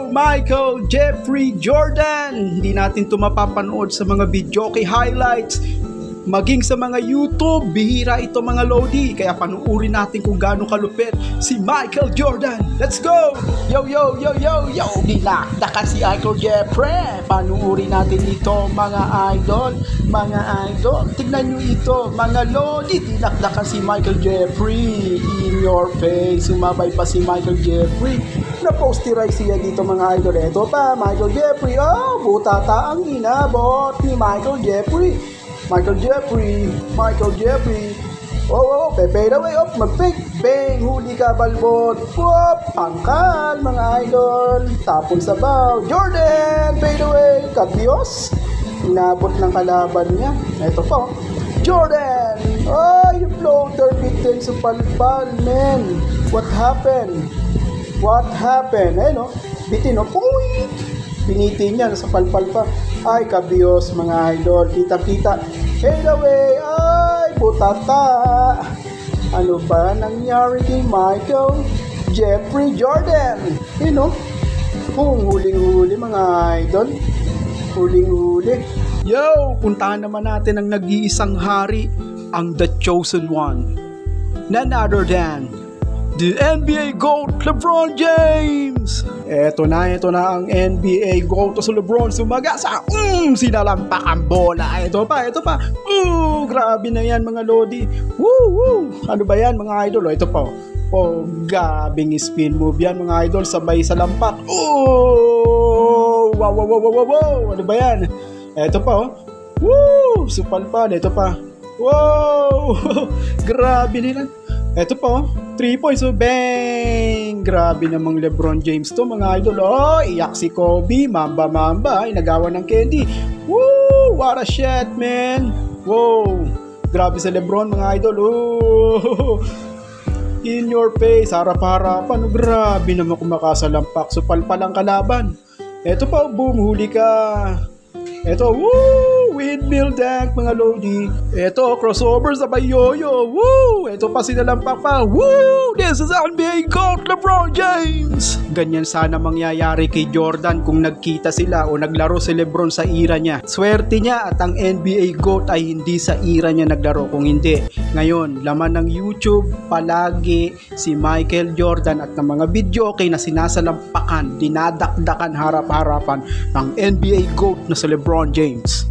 Michael Jeffrey Jordan. Hindi natin ito mapapanood sa mga video kay highlights. Maging sa mga YouTube, bihira ito mga Lodi. Kaya panuorin natin kung gaano kalupit si Michael Jordan. Let's go! Yo, yo, yo, yo, yo! Dinakdakan si Michael Jeffrey. Panuorin natin ito mga idol. Mga idol, tignan nyo ito mga Lodi. Dinakdakan si Michael Jeffrey. In your face. Sumabay pa si Michael Jeffrey. Na-posterize siya dito mga idol. Ito pa, Michael Jeffrey. Oh, butata ang inabot ni Michael Jeffrey. Michael Jeffrey. Oh, fade away. Oh, mag-fake. Bang, huli ka, balbot. Whoop, pangkal, mga idol. Tapon sa bow. Jordan, fade away. Kabios. Inabot ng kalaban niya. Ito po. Jordan. Oh, yung floater bitin sa palpal, man. What happened? Ayun, no? Bitin, no? Puy! Pinitin niya, nasa palpal pa. Ay, kabios mga idol. Kita-kita. Fade away. Ay, putata. Ano ba nangyari kay Michael Jeffrey Jordan? You know, huling-huli mga idol. Huling-huli. Yo, puntahan naman natin ang nag-iisang hari, ang The Chosen One. None other than the NBA GOAT, LeBron James! Ito na ang NBA GOAT sa LeBron sumagasa. Sinalampak ang bola. Ito pa. Grabe na yan mga Lodi. Woo! Ano ba yan mga idol? Ito pa. Oh, gabing spin move yan mga idol. Sabay sa lampak. Oh! Wow! Ano ba yan? Ito pa. Woo! Supalpad. Ito pa. Wow! Grabe nila. Ito po, 3 points, so bang! Grabe namang LeBron James to mga idol. Oh, iyak si Kobe, mamba, inagawan ng candy. Woo! What a shot, man! Wow! Grabe sa LeBron mga idol. Oh! In your face, harap-harapan. Oh, grabe naman kung makasalampak. So, palpalang kalaban. Ito po, boom, huli ka. Ito, woo! Windmill dunk mga Lodi. Ito, crossover sa yoyo. Woo! Ito pa sinalampak pa. Woo! This is NBA GOAT LeBron James! Ganyan sana mangyayari kay Jordan kung nagkita sila o naglaro si LeBron sa era niya. Swerte niya at ang NBA GOAT ay hindi sa era niya naglaro. Kung hindi, ngayon, laman ng YouTube, palagi si Michael Jordan at ng mga video kay na sinasalampakan, dinadakdakan harap-harapan ng NBA GOAT na si LeBron James.